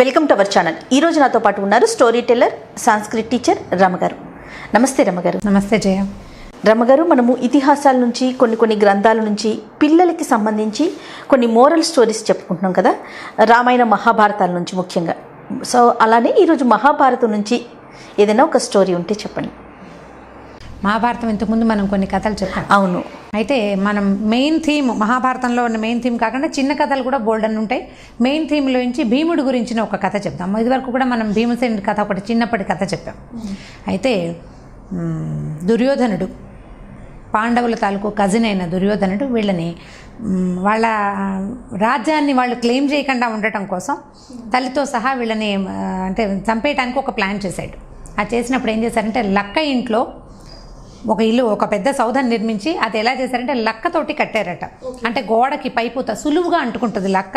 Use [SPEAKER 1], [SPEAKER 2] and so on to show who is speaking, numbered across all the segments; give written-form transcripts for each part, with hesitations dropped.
[SPEAKER 1] Welcome to our channel. ఈరోజు నాతో పాటు ఉన్నారు స్టోరీ టెల్లర్, సాంస్క్రిట్ టీచర్ రమగారు. నమస్తే రమగారు.
[SPEAKER 2] నమస్తే జయ.
[SPEAKER 1] రమగారు, మనము ఇతిహాసాల నుంచి కొన్ని గ్రంథాల నుంచి పిల్లలకి సంబంధించి కొన్ని మోరల్ స్టోరీస్ చెప్పుకుంటున్నాం కదా, రామాయణ మహాభారతాల నుంచి ముఖ్యంగా. సో అలానే ఈరోజు మహాభారతం నుంచి ఏదైనా ఒక స్టోరీ ఉంటే చెప్పండి.
[SPEAKER 2] మహాభారతం ఇంతకుముందు మనం కొన్ని కథలు చెప్పాం.
[SPEAKER 1] అవును.
[SPEAKER 2] అయితే మనం మెయిన్ థీమ్, మహాభారతంలో ఉన్న మెయిన్ థీమ్ కాకుండా చిన్న కథలు కూడా బోల్డన్ ఉంటాయి. మెయిన్ థీమ్లో నుంచి భీముడి గురించిన ఒక కథ చెప్తాం. ఇదివరకు కూడా మనం భీమసేనుడి కథ, ఒకటి చిన్నప్పటి కథ చెప్పాం. అయితే దుర్యోధనుడు, పాండవుల తాలూకు కజిన్ అయిన దుర్యోధనుడు, వీళ్ళని వాళ్ళ రాజ్యాన్ని వాళ్ళు క్లెయిమ్ చేయకుండా ఉండటం కోసం తల్లితో సహా వీళ్ళని అంటే చంపేయడానికి ఒక ప్లాన్ చేశాడు. అది చేసినప్పుడు ఏం చేశారంటే, లక్క ఇంట్లో ఒక ఇల్లు, ఒక పెద్ద సౌధం నిర్మించి అది ఎలా చేశారంటే లక్కతోటి కట్టారట. అంటే గోడకి పైపుత సులువుగా అంటుకుంటుంది, లక్క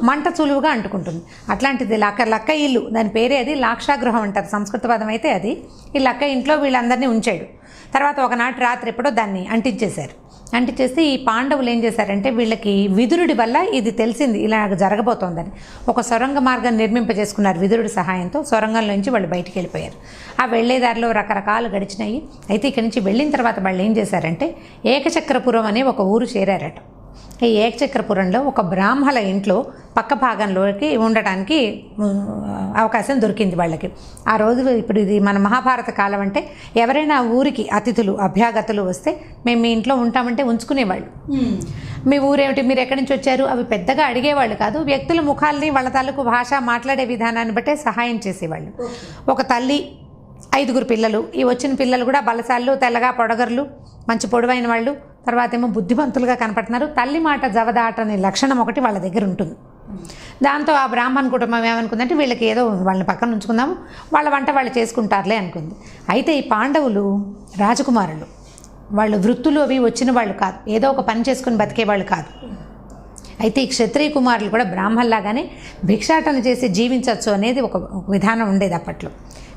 [SPEAKER 2] మంట సులువుగా అంటుకుంటుంది. అట్లాంటిది లక్క ఇల్లు, దాని పేరే అది లాక్షాగృహం అంటారు సంస్కృత పదం. అయితే అది ఈ లక్క ఇంట్లో వీళ్ళందరినీ ఉంచాడు. తర్వాత ఒకనాటి రాత్రి ఎప్పుడో దాన్ని అంటించేశారు. అంటించేసి ఈ పాండవులు ఏం చేశారంటే, వీళ్ళకి విదురుడి వల్ల ఇది తెలిసింది ఇలా జరగబోతోందని ఒక సొరంగ మార్గం నిర్మింపజేసుకున్నారు. విదురుడి సహాయంతో సొరంగంలోంచి వాళ్ళు బయటికి వెళ్ళిపోయారు. ఆ వెళ్లేదారిలో రకరకాలు గడిచినాయి. అయితే ఇక్కడి నుంచి వెళ్ళిన తర్వాత వాళ్ళు ఏం చేశారంటే, ఏకచక్రపురం అనే ఒక ఊరు చేరారట. ఈ ఏకచక్రపురంలో ఒక బ్రాహ్మణ ఇంట్లో పక్క భాగంలోకి ఉండటానికి అవకాశం దొరికింది వాళ్ళకి. ఆ రోజు ఇప్పుడు ఇది మన మహాభారత కాలం అంటే, ఎవరైనా ఊరికి అతిథులు, అభ్యాగతులు వస్తే మేము మీ ఇంట్లో ఉంటామంటే ఉంచుకునేవాళ్ళు. మీ ఊరేమిటి, మీరు ఎక్కడి నుంచి వచ్చారు, అవి పెద్దగా అడిగేవాళ్ళు కాదు. వ్యక్తుల ముఖాల్ని, వాళ్ళ తాలూకు భాష, మాట్లాడే విధానాన్ని బట్టే సహాయం చేసేవాళ్ళు. ఒక తల్లి, 5 పిల్లలు. ఈ వచ్చిన పిల్లలు కూడా బలశాలు, తెల్లగా పొడగర్లు, మంచి పొడవైన వాళ్ళు, తర్వాత ఏమో బుద్ధిమంతులుగా కనపడుతున్నారు. తల్లి మాట జవదాటనే లక్షణం ఒకటి వాళ్ళ దగ్గర ఉంటుంది. దాంతో ఆ బ్రాహ్మణ కుటుంబం ఏమనుకుందంటే, వీళ్ళకి ఏదో వాళ్ళని పక్కన ఉంచుకుందాము, వాళ్ళ వంట వాళ్ళు చేసుకుంటారులే అనుకుంది. అయితే ఈ పాండవులు రాజకుమారులు, వాళ్ళు వృత్తులు అవి వచ్చిన వాళ్ళు కాదు, ఏదో ఒక పని చేసుకుని బతికేవాళ్ళు కాదు. అయితే ఈ క్షత్రియ కుమారులు కూడా బ్రాహ్మణులాగానే భిక్షాటన చేసి జీవించవచ్చు అనేది ఒక విధానం ఉండేది అప్పట్లో.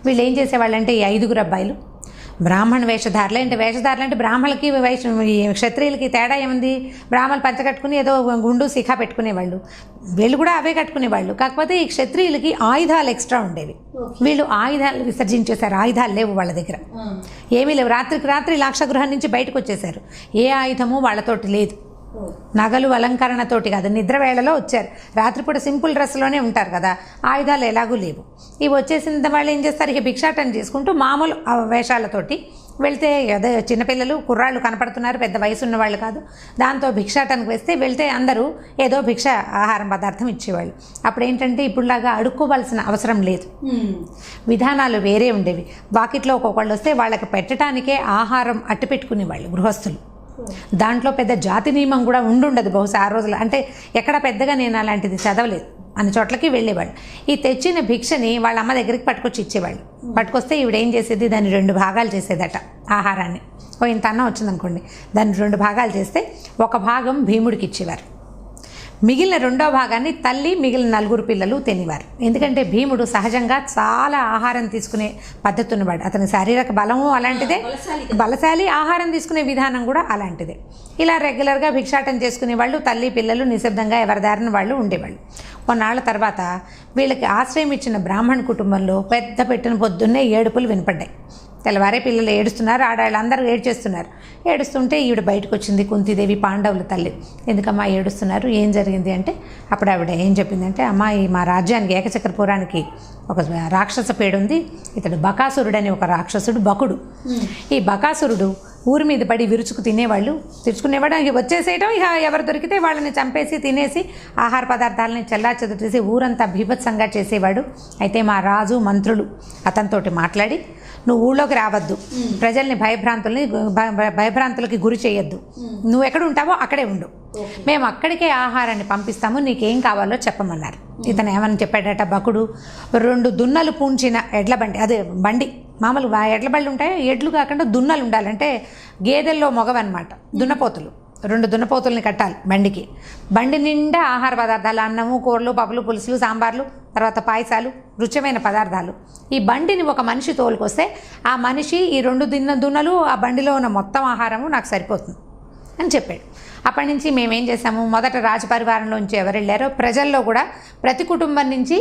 [SPEAKER 2] వీళ్ళు ఏం చేసేవాళ్ళంటే, ఈ 5 అబ్బాయిలు బ్రాహ్మణ వేషధారులు. అంటే వేషధారులు అంటే బ్రాహ్మణులకి క్షత్రియులకి తేడా ఏముంది? బ్రాహ్మణులు పంచ కట్టుకుని ఏదో గుండు శిఖ పెట్టుకునేవాళ్ళు, వీళ్ళు కూడా అవే కట్టుకునేవాళ్ళు. కాకపోతే ఈ క్షత్రియులకి ఆయుధాలు ఎక్స్ట్రా ఉండేవి. వీళ్ళు ఆయుధాలు విసర్జించేశారు. ఆయుధాలు లేవు వాళ్ళ దగ్గర, ఏమీ లేవు. రాత్రికి రాత్రి లాక్షగృహం నుంచి బయటకు వచ్చేశారు. ఏ ఆయుధము వాళ్ళతోటి లేదు. నగలు అలంకరణతోటి కాదు, నిద్ర వేళలో వచ్చారు. రాత్రిపూట సింపుల్ డ్రెస్లోనే ఉంటారు కదా, ఆయుధాలు ఎలాగూ లేవు. ఇవి వచ్చేసిన వాళ్ళు ఏం చేస్తారు, ఇక భిక్షాటన చేసుకుంటూ మామూలు వేషాలతోటి వెళ్తే, అదే చిన్నపిల్లలు, కుర్రాళ్ళు కనపడుతున్నారు, పెద్ద వయసు ఉన్న వాళ్ళు కాదు. దాంతో భిక్షాటనకు వెళ్తే అందరూ ఏదో భిక్ష ఆహారం పదార్థం ఇచ్చేవాళ్ళు. అప్పుడు ఏంటంటే, ఇప్పుడులాగా అడుక్కోవాల్సిన అవసరం లేదు, విధానాలు వేరే ఉండేవి. వాకిట్లో ఒక్కొక్కళ్ళు వస్తే వాళ్ళకి పెట్టడానికే ఆహారం అట్టు పెట్టుకునేవాళ్ళు గృహస్థులు. దాంట్లో పెద్ద జాతి నియమం కూడా ఉండుండదు బహుశా ఆ రోజులు. అంటే ఎక్కడ పెద్దగా నేను అలాంటిది చదవలేదు, అన్ని చోట్లకి వెళ్ళేవాళ్ళు. ఈ తెచ్చిన భిక్షని వాళ్ళ అమ్మ దగ్గరికి పట్టుకొచ్చి ఇచ్చేవాళ్ళు. పట్టుకొస్తే ఈవిడేం చేసేది, దాన్ని 2 భాగాలు చేసేదట. ఆహారాన్ని ఇంత అన్నం వచ్చిందనుకోండి, దాన్ని 2 భాగాలు చేస్తే ఒక భాగం భీముడికి ఇచ్చేవారు, మిగిలిన 2వ భాగాన్ని తల్లి, మిగిలిన 4 పిల్లలు తినేవారు. ఎందుకంటే భీముడు సహజంగా చాలా ఆహారం తీసుకునే పద్ధతి ఉన్నవాడు. అతని శారీరక బలము అలాంటిదే, బలశాలి, ఆహారం తీసుకునే విధానం కూడా అలాంటిదే. ఇలా రెగ్యులర్గా భిక్షాటం చేసుకునే వాళ్ళు, తల్లి పిల్లలు నిశ్శబ్దంగా ఎవరి దారిన వాళ్ళు ఉండేవాళ్ళు. కొన్నాళ్ళ తర్వాత వీళ్ళకి ఆశ్రయం ఇచ్చిన బ్రాహ్మణ కుటుంబంలో పెద్ద పెట్టిన పొద్దున్నే ఏడుపులు వినపడ్డాయి. తెల్లవారే పిల్లలు ఏడుస్తున్నారు, ఆడవాళ్ళందరూ ఏడ్చేస్తున్నారు. ఏడుస్తుంటే ఈవిడ బయటకు వచ్చింది, కుంతీదేవి, పాండవుల తల్లి. ఎందుకమ్మా ఏడుస్తున్నారు, ఏం జరిగింది అంటే, అప్పుడు ఆవిడ ఏం చెప్పిందంటే, అమ్మాయి మా రాజ్యానికి, ఏకచక్రపురానికి ఒక రాక్షస పేడుంది. ఇతడు బకాసురుడని ఒక రాక్షసుడు, బకుడు. ఈ బకాసురుడు ఊరి మీద పడి విరుచుకు తినేవాళ్ళు, తెచ్చుకునేవాడు. వచ్చేసేయటం, ఇక ఎవరు దొరికితే వాళ్ళని చంపేసి తినేసి ఆహార పదార్థాలని చెల్లాచెదురు ఊరంతా బీభత్సంగా చేసేవాడు. అయితే మా రాజు, మంత్రులు అతనితోటి మాట్లాడి, నువ్వు ఊళ్ళోకి రావద్దు, ప్రజల్ని భయభ్రాంతులకి గురి చేయొద్దు, నువ్వు ఎక్కడ ఉంటావో అక్కడే ఉండు, మేము అక్కడికే ఆహారాన్ని పంపిస్తాము, నీకేం కావాలో చెప్పమన్నారు. ఇతను ఏమని చెప్పాడట, బకుడు 2 దున్నలు పూంచిన ఎడ్ల బండి, అదే బండి, మామూలు ఎడ్ల బళ్ళు ఉంటాయి, ఎడ్లు కాకుండా దున్నలు ఉండాలంటే గేదెల్లో మొగవన్నమాట, దున్నపోతులు. 2 దున్నపోతుల్ని కట్టాలి బండికి. బండి నిండా ఆహార పదార్థాలు, అన్నము, కూరలు, పప్పులు, పులుసులు, సాంబార్లు, తర్వాత పాయసాలు, రుచిమైన పదార్థాలు. ఈ బండిని ఒక మనిషి తోలుకొస్తే ఆ మనిషి ఈ 2 దున్నలు, ఆ బండిలో ఉన్న మొత్తం ఆహారము నాకు సరిపోతుంది అని చెప్పాడు. అప్పటి నుంచి మేమేం చేసాము, మొదట రాజపరివారంలోంచి ఎవరు వెళ్ళారో ప్రజల్లో కూడా ప్రతి కుటుంబం నుంచి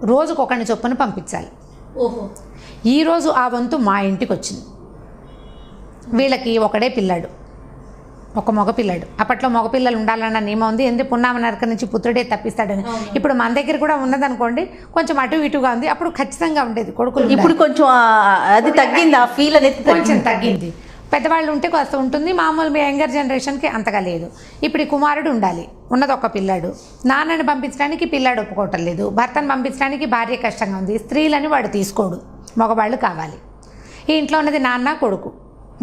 [SPEAKER 2] రోజుకు ఒకరిని చొప్పున పంపించాలి.
[SPEAKER 1] ఓహో.
[SPEAKER 2] ఈరోజు ఆ వంతు మా ఇంటికి వచ్చింది. వీళ్ళకి ఒకడే పిల్లాడు, ఒక మగపిల్లాడు. అప్పట్లో మగపిల్లలు ఉండాలన్న నియమం ఉంది, ఎందుకు పున్నామ నరక నుంచి పుత్రుడే తప్పిస్తాడని. ఇప్పుడు మన దగ్గర కూడా ఉన్నదనుకోండి, కొంచెం అటు ఇటుగా ఉంది. అప్పుడు ఖచ్చితంగా ఉండేది కొడుకులు.
[SPEAKER 1] ఇప్పుడు కొంచెం అది తగ్గింది, ఆ ఫీల్ అనేది
[SPEAKER 2] కొంచెం తగ్గింది. పెద్దవాళ్ళు ఉంటే కాస్త ఉంటుంది, మామూలు యంగర్ జనరేషన్కి అంతగా లేదు. ఇప్పుడు ఈ కుమారుడు ఉండాలి, ఉన్నది ఒక పిల్లాడు. నాన్నని పంపించడానికి పిల్లాడు ఒప్పుకోవటం లేదు, భర్తను పంపించడానికి భార్య కష్టంగా ఉంది. స్త్రీలని వాడు తీసుకోడు, మగవాళ్ళు కావాలి. ఈ ఇంట్లో ఉన్నది నాన్న కొడుకు.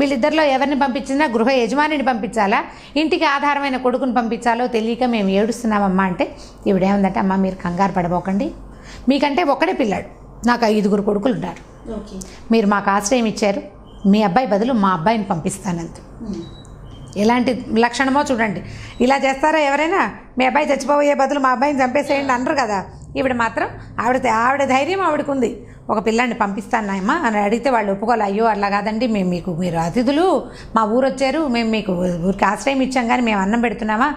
[SPEAKER 2] వీళ్ళిద్దరిలో ఎవరిని పంపించినా గృహ యజమానిని పంపించాలా, ఇంటికి ఆధారమైన కొడుకుని పంపించాలో తెలియక మేము ఏడుస్తున్నామమ్మా అంటే ఈవిడేముందంటే, అమ్మ మీరు కంగారు పడబోకండి, మీకంటే ఒక్కడే పిల్లాడు, నాకు 5 కొడుకులు ఉన్నారు, మీరు మాకు ఆశ్రయం ఇచ్చారు, మీ అబ్బాయి బదులు మా అబ్బాయిని పంపిస్తానంత. ఎలాంటి లక్షణమో చూడండి. ఇలా చేస్తారా ఎవరైనా? మీ అబ్బాయి చచ్చిపోయే బదులు మా అబ్బాయిని చంపేసేయండి అనరు కదా. ఈవిడ మాత్రం ఆవిడ ధైర్యం ఆవిడకు ఉంది. ఒక పిల్లాన్ని పంపిస్తానమ్మా అని అడిగితే వాళ్ళు ఒప్పుకోవాలి. అయ్యో అట్లా కాదండి, మీరు అతిథులు, మా ఊరు వచ్చారు, మేము మీకు ఊరికి ఆశ్రయం ఇచ్చాం కానీ మేము అన్నం పెడుతున్నామా,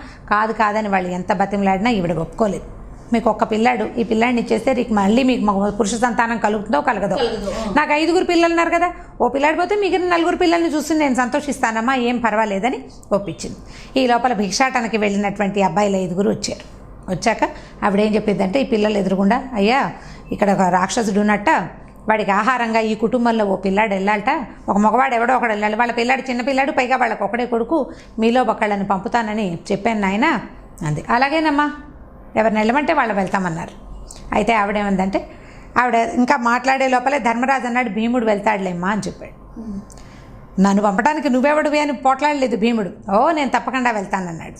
[SPEAKER 2] కాదని వాళ్ళు ఎంత బతిమలాడినా ఈవిడ ఒప్పుకోలేదు. మీకు ఒక్క పిల్లాడు, ఈ పిల్లాడిని ఇచ్చేస్తే మళ్ళీ మీకు పురుష సంతానం కలుగుతుందో కలగదో. నాకు 5 పిల్లలు ఉన్నారు కదా, ఓ పిల్లాడి పోతే మిగిలిన 4 పిల్లల్ని చూసి నేను సంతోషిస్తానమ్మా, ఏం పర్వాలేదని ఒప్పించింది. ఈ లోపల భిక్షాటనకి వెళ్ళినటువంటి అబ్బాయిలు 5 వచ్చారు. వచ్చాక ఆవిడేం చెప్పిందంటే, ఈ పిల్లలు ఎదురుగుండా, అయ్యా ఇక్కడ ఒక రాక్షసుడు ఉన్నట్ట, వాడికి ఆహారంగా ఈ కుటుంబంలో ఓ పిల్లాడు వెళ్ళాలట, ఒక మగవాడు ఎవడో ఒకడు వెళ్ళాలి, వాళ్ళ పిల్లాడు చిన్న పిల్లాడు, పైగా వాళ్ళకి ఒకడే కొడుకు, మీలో ఒకళ్ళని పంపుతానని చెప్పాను నాయన అంది. అలాగేనమ్మా, ఎవరిని వెళ్ళమంటే వాళ్ళు వెళ్తామన్నారు. అయితే ఆవిడేమందంటే, ఆవిడ ఇంకా మాట్లాడే లోపలే ధర్మరాజు అన్నాడు, భీముడు వెళ్తాడులేమ్మా అని చెప్పాడు. నన్ను పంపడానికి నువ్వెవడివి అని పోట్లాడలేదు భీముడు. నేను తప్పకుండా వెళ్తానన్నాడు.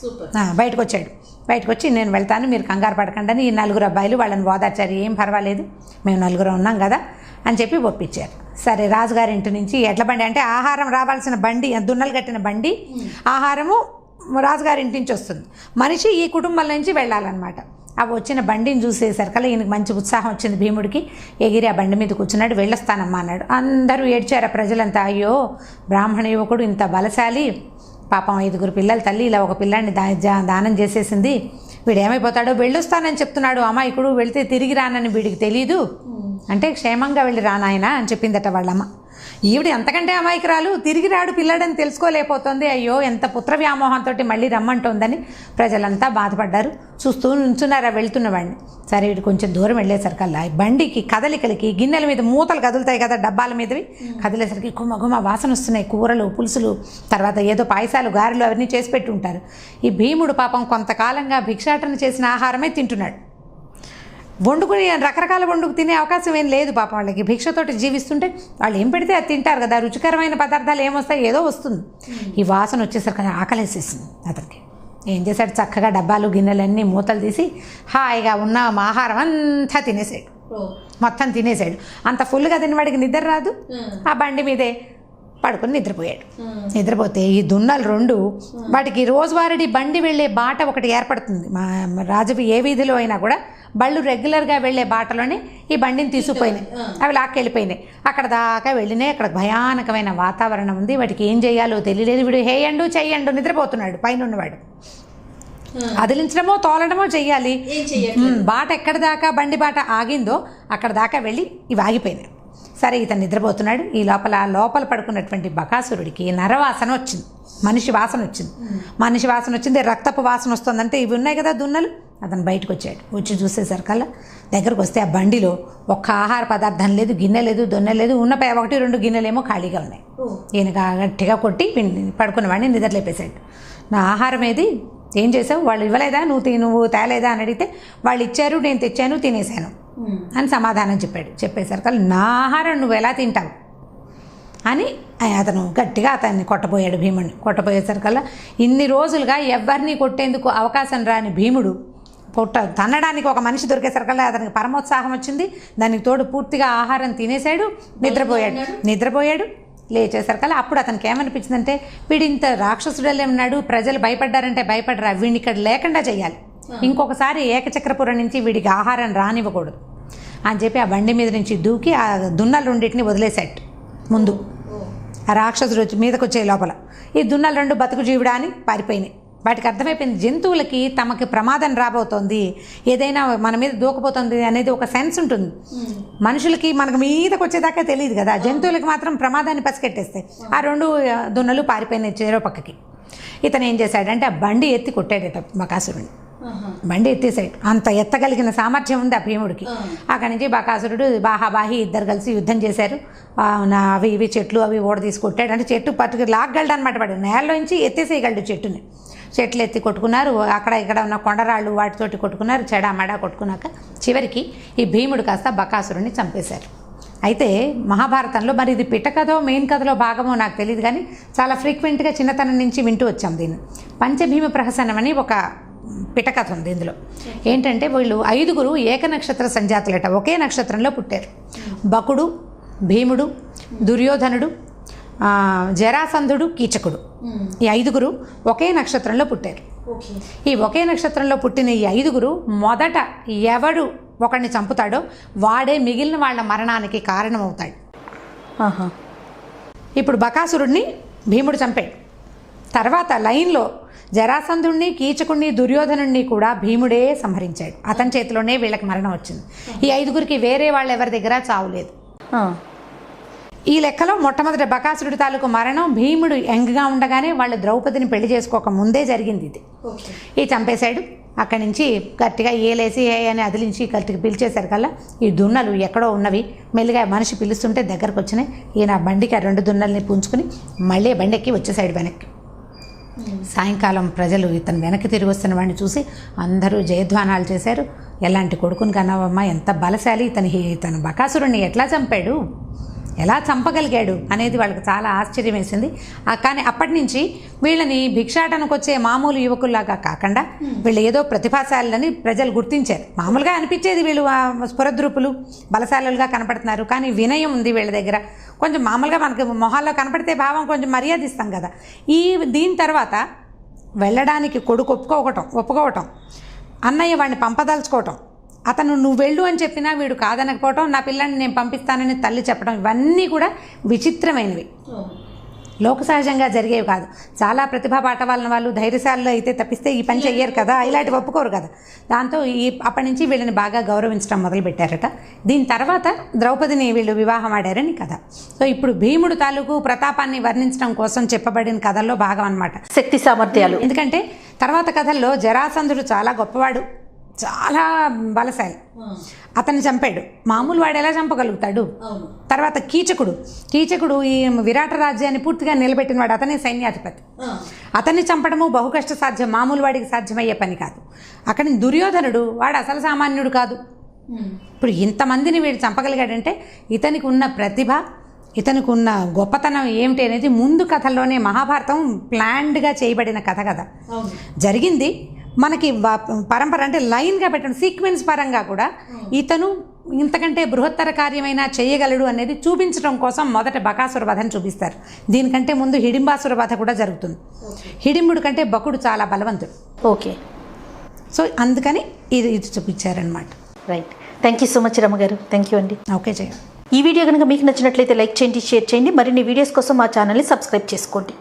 [SPEAKER 2] బయటకు వచ్చాడు. బయటకు వచ్చి నేను వెళ్తాను, మీరు కంగారు పడకండి అని ఈ 4 అబ్బాయిలు వాళ్ళని ఓదార్చారు. ఏం పర్వాలేదు, మేము 4 ఉన్నాం కదా అని చెప్పి ఒప్పించారు. సరే, రాజుగారి ఇంటి నుంచి ఎడ్ల బండి, అంటే ఆహారం రావాల్సిన బండి, దున్నలు కట్టిన బండి, ఆహారము రాజుగారి ఇంటి నుంచి వస్తుంది, మనిషి ఈ కుటుంబం నుంచి వెళ్ళాలన్నమాట. అవి వచ్చిన బండిని చూసేసరికల్లా ఈయనకి మంచి ఉత్సాహం వచ్చింది. భీముడికి ఎగిరి ఆ బండి మీద కూర్చున్నాడు. వెళ్ళొస్తానమ్మా అన్నాడు. అందరూ ఏడ్చారు ప్రజలంతా. అయ్యో, బ్రాహ్మణ యువకుడు ఇంత బలశాలి, పాపం 5 పిల్లల తల్లి ఇలా ఒక పిల్లాన్ని దానం చేసేసింది, వీడు ఏమైపోతాడో, వెళ్ళొస్తానని చెప్తున్నాడు అమాయకుడు, వెళితే తిరిగి రానని వీడికి తెలీదు అంటే క్షేమంగా వెళ్ళి రానాయన అని చెప్పిందట వాళ్ళమ్మ. ఈవిడ ఎంతకంటే అమాయకురాలు, తిరిగి రాడు పిల్లాడని తెలుసుకోలేకపోతుంది. అయ్యో, ఎంత పుత్ర వ్యామోహంతో మళ్ళీ రమ్మంటోందని ప్రజలంతా బాధపడ్డారు. చూస్తూ నుంచున్నారా వెళ్తున్నవాడిని. సరే, వీడు కొంచెం దూరం వెళ్ళేసరికల్లా బండికి కదలికలకి గిన్నెల మీద మూతలు కదులుతాయి కదా, డబ్బాల మీదవి, కదిలేసరికి గుమ వాసన వస్తున్నాయి. కూరలు, పులుసులు, తర్వాత ఏదో పాయసాలు, గారెలు అవన్నీ చేసి పెట్టి ఉంటారు. ఈ భీముడు పాపం కొంతకాలంగా భిక్షాటన చేసిన ఆహారమే తింటున్నాడు. వండుకుని రకరకాల వండుకు తినే అవకాశం ఏం లేదు పాపం వాళ్ళకి. భిక్షతోటి జీవిస్తుంటే వాళ్ళు ఏం పెడితే అది తింటారు కదా, రుచికరమైన పదార్థాలు ఏమొస్తాయి, ఏదో వస్తుంది. ఈ వాసన వచ్చేసరికి ఆకలేసేసింది అతనికి. ఏం చేశాడు, చక్కగా డబ్బాలు గిన్నెలన్నీ మూతలు తీసి హాయిగా ఉన్న ఆహారం అంతా తినేసాడు. మొత్తం తినేసాడు. అంత ఫుల్గా తినవాడికి నిద్ర రాదు. ఆ బండి మీదే పడుకొని నిద్రపోయాడు. నిద్రపోతే ఈ దున్నలు 2 వాటికి రోజువారీ బండి వెళ్ళే బాట ఒకటి ఏర్పడుతుంది. మా రాజు ఏ వీధిలో అయినా కూడా బళ్ళు రెగ్యులర్గా వెళ్ళే బాటలోనే ఈ బండిని తీసుకుపోయినాయి. అవి లాక్కెళ్ళిపోయినాయి. అక్కడ దాకా వెళ్ళినాయి. అక్కడ భయానకమైన వాతావరణం ఉంది. వాటికి ఏం చేయాలో తెలియలేదు. వీడు హేయండు చెయ్యండు నిద్రపోతున్నాడు. పైన ఉన్నవాడు అదిలించడమో తోలడమో చెయ్యాలి. బాట ఎక్కడ దాకా బండి బాట ఆగిందో అక్కడ దాకా వెళ్ళి ఇవి ఆగిపోయినాయి. సరే, ఇతను నిద్రపోతున్నాడు. ఈ లోపల పడుకున్నటువంటి బకాసురుడికి నరవాసన వచ్చింది, మనిషి వాసన వచ్చింది. రక్తపు వాసన వస్తుందంటే ఇవి ఉన్నాయి కదా దున్నలు. అతను బయటకు వచ్చాడు. వచ్చి చూసేసరికల్లా దగ్గరకు వస్తే ఆ బండిలో ఒక్క ఆహార పదార్థం లేదు, గిన్నె లేదు, దొన్నె లేదు. ఉన్న 1-2 గిన్నెలేమో ఖాళీగా ఉన్నాయి. ఈయన గట్టిగా కొట్టి పడుకున్నవాడిని నిద్రలేపేశాడు. నా ఆహారం ఏది, ఏం చేసావు, వాళ్ళు ఇవ్వలేదా, నువ్వు తేలేదా అని అడిగితే వాళ్ళు ఇచ్చారు, నేను తెచ్చాను, తినేశాను అని సమాధానం చెప్పాడు. చెప్పేసరికల్లా నా ఆహారం నువ్వు ఎలా తింటావు అని అతను గట్టిగా అతన్ని కొట్టబోయాడు. భీముడిని కొట్టబోయేసరికల్లా ఇన్ని రోజులుగా ఎవరిని కొట్టేందుకు అవకాశం రాని భీముడు తన్నడానికి ఒక మనిషి దొరికేసరికల్లా అతనికి పరమోత్సాహం వచ్చింది. దానికి తోడు పూర్తిగా ఆహారం తినేశాడు. నిద్రపోయాడు. లేచేసరికల్లా అప్పుడు అతనికి ఏమనిపించిందంటే, వీడింత రాక్షసుడల్లే ఉన్నాడు, ప్రజలు భయపడ్డారంటే భయపడరా, వీడిని ఇక్కడ లేకుండా చేయాలి, ఇంకొకసారి ఏకచక్రపురం నుంచి వీడికి ఆహారం రానివ్వకూడదు అని చెప్పి ఆ బండి మీద నుంచి దూకి ఆ దున్నలు 2 వదిలేశాడు. ముందు ఆ రాక్షసుడు మీదకి వచ్చే లోపల ఈ దున్నలు 2 బతుకు జీవుడా అని పారిపోయినాయి. వాటికి అర్థమైపోయింది జంతువులకి తమకి ప్రమాదం రాబోతోంది, ఏదైనా మన మీద దూకపోతుంది అనేది ఒక సెన్స్ ఉంటుంది. మనుషులకి మనకు మీదకి వచ్చేదాకా తెలియదు కదా, జంతువులకి మాత్రం ప్రమాదాన్ని పసిగట్టేస్తాయి. ఆ 2 దున్నలు పారిపోయినాయి చెరో పక్కకి. ఇతను ఏం చేశాడంటే ఆ బండి ఎత్తి కొట్టాడట బకాసురుడిని. బండి ఎత్తేసాడు. అంత ఎత్తగలిగిన సామర్థ్యం ఉంది ఆ భీముడికి. అక్కడి నుంచి బకాసురుడు బాహాబాహి ఇద్దరు కలిసి యుద్ధం చేశారు. అవి ఇవి చెట్లు అవి ఓడ తీసుకొట్టాడు. అంటే చెట్టు పట్టుకు లాగగలడు అనమాట. వాడు నేలలోంచి ఎత్తేసేయగలడు చెట్టుని. చెట్లు ఎత్తి కొట్టుకున్నారు, అక్కడ ఇక్కడ ఉన్న కొండరాళ్ళు వాటితోటి కొట్టుకున్నారు, చెడామడా కొట్టుకున్నాక చివరికి ఈ భీముడు కాస్త బకాసురుడిని చంపేశారు. అయితే మహాభారతంలో మరి ఇది పిట్టకథో మెయిన్ కథలో భాగమో నాకు తెలియదు, కానీ చాలా ఫ్రీక్వెంట్గా చిన్నతనం నుంచి వింటూ వచ్చాం దీన్ని. పంచభీమ ప్రహసనం అని ఒక పిట్టకథ ఉంది ఇందులో. ఏంటంటే వీళ్ళు 5 ఏకనక్షత్ర సంజాతులట, ఒకే నక్షత్రంలో పుట్టారు. బకుడు, భీముడు, దుర్యోధనుడు, జరాసంధుడు, కీచకుడు. ఈ 5 ఒకే నక్షత్రంలో పుట్టారు. ఈ ఒకే నక్షత్రంలో పుట్టిన ఈ 5 మొదట ఎవడు ఒకడిని చంపుతాడో వాడే మిగిలిన వాళ్ళ మరణానికి కారణమవుతాడు. ఇప్పుడు బకాసురుడిని భీముడు చంపాడు. తర్వాత లైన్లో జరాసంధుడిని, కీచకుడిని, దుర్యోధనుడిని కూడా భీముడే సంహరించాడు. అతని చేతిలోనే వీళ్ళకి మరణం వచ్చింది. ఈ 5 వేరే వాళ్ళు ఎవరి దగ్గర చావులేదు. ఈ లెక్కలో మొట్టమొదటి బకాసురుడి తాలూకు మరణం భీముడు యంగ్గా ఉండగానే వాళ్ళు ద్రౌపదిని పెళ్లి చేసుకోక ముందే జరిగింది. ఇది చంపేశాడు. అక్కడి నుంచి గట్టిగా ఏలేసి అని అదిలించి గట్టిగా పిలిచేశారు కల్లా ఈ దున్నలు ఎక్కడో ఉన్నవి మెల్లిగా మనిషి పిలుస్తుంటే దగ్గరకు వచ్చినాయి. ఈయన బండికి ఆ 2 దున్నల్ని పుంజుకుని మళ్ళీ బండి ఎక్కి వచ్చేసాడు వెనక్కి. సాయంకాలం ప్రజలు ఇతను వెనక్కి తిరిగి వస్తున్న వాడిని చూసి అందరూ జయధ్వానాలు చేశారు. ఎలాంటి కొడుకుని కన్నావమ్మా, ఎంత బలశాలి, ఇతను బకాసురుణ్ణి ఎట్లా చంపాడు, ఎలా చంపగలిగాడు అనేది వాళ్ళకి చాలా ఆశ్చర్యం వేసింది. కానీ అప్పటి నుంచి వీళ్ళని భిక్షాటనకు వచ్చే మామూలు యువకుల్లాగా కాకుండా వీళ్ళు ఏదో ప్రతిభాశాలని ప్రజలు గుర్తించారు. మామూలుగా అనిపించేది వీళ్ళు స్ఫురద్రూపులు బలశాలులుగా కనపడుతున్నారు, కానీ వినయం ఉంది వీళ్ళ దగ్గర. కొంచెం మామూలుగా మనకు మొహాల్లో కనపడితే భావం కొంచెం మర్యాదిస్తాం కదా. దీని తర్వాత వెళ్ళడానికి కొడుకు ఒప్పుకోవటం, అన్నయ్య వాడిని పంపదలుచుకోవటం, అతను నువ్వు వెళ్ళు అని చెప్పినా వీడు కాదనకపోవటం, నా పిల్లని నేను పంపిస్తానని తల్లి చెప్పడం, ఇవన్నీ కూడా విచిత్రమైనవి, లోక సహజంగా జరిగేవి కాదు. చాలా ప్రతిభా పాఠవాళ్ళ వాళ్ళు ధైర్యశాలలో అయితే తప్పిస్తే ఈ పని చెయ్యరు కదా, ఇలాంటివి ఒప్పుకోరు కదా. దాంతో అప్పటి నుంచి వీళ్ళని బాగా గౌరవించడం మొదలుపెట్టారట. దీని తర్వాత ద్రౌపదిని వీళ్ళు వివాహం ఆడారని కథ. సో ఇప్పుడు భీముడు తాలూకు ప్రతాపాన్ని వర్ణించడం కోసం చెప్పబడిన కథల్లో భాగం అన్నమాట
[SPEAKER 1] శక్తి సామర్థ్యాలు.
[SPEAKER 2] ఎందుకంటే తర్వాత కథల్లో జరాసంధుడు చాలా గొప్పవాడు, చాలా బలశాలి, అతన్ని చంపాడు. మామూలు వాడు ఎలా చంపగలుగుతాడు? తర్వాత కీచకుడు ఈ విరాట రాజ్యాన్ని పూర్తిగా నిలబెట్టినవాడు, అతనే సైన్యాధిపతి. అతన్ని చంపడము బహు కష్ట సాధ్యం, మామూలు వాడికి సాధ్యమయ్యే పని కాదు. అక్కడి దుర్యోధనుడు వాడు అసలు సామాన్యుడు కాదు. ఇప్పుడు ఇంతమందిని వీడు చంపగలిగాడంటే ఇతనికి ఉన్న ప్రతిభ, ఇతనికి ఉన్న గొప్పతనం ఏమిటి అనేది ముందు కథల్లోనే మహాభారతం ప్లాన్డ్గా చేయబడిన కథ కదా. జరిగింది మనకి పరంపర అంటే లైన్గా పెట్టడం, సీక్వెన్స్ పరంగా కూడా ఇతను ఇంతకంటే బృహత్తర కార్యమైనా చేయగలడు అనేది చూపించడం కోసం మొదట బకాసుర వధను చూపిస్తారు. దీనికంటే ముందు హిడింబాసుర వధ కూడా జరుగుతుంది. హిడింబుడు కంటే బకుడు చాలా బలవంతుడు.
[SPEAKER 1] ఓకే,
[SPEAKER 2] సో అందుకని ఇది చూపించారనమాట.
[SPEAKER 1] Right, thank you so much రమ్మగారు. థ్యాంక్ యూ అండి.
[SPEAKER 2] ఓకే జయ.
[SPEAKER 1] ఈ వీడియో కనుక మీకు నచ్చినట్లయితే లైక్ చేయండి, షేర్ చేయండి. మరిన్ని వీడియోస్ కోసం మా ఛానల్ని సబ్స్క్రైబ్ చేసుకోండి.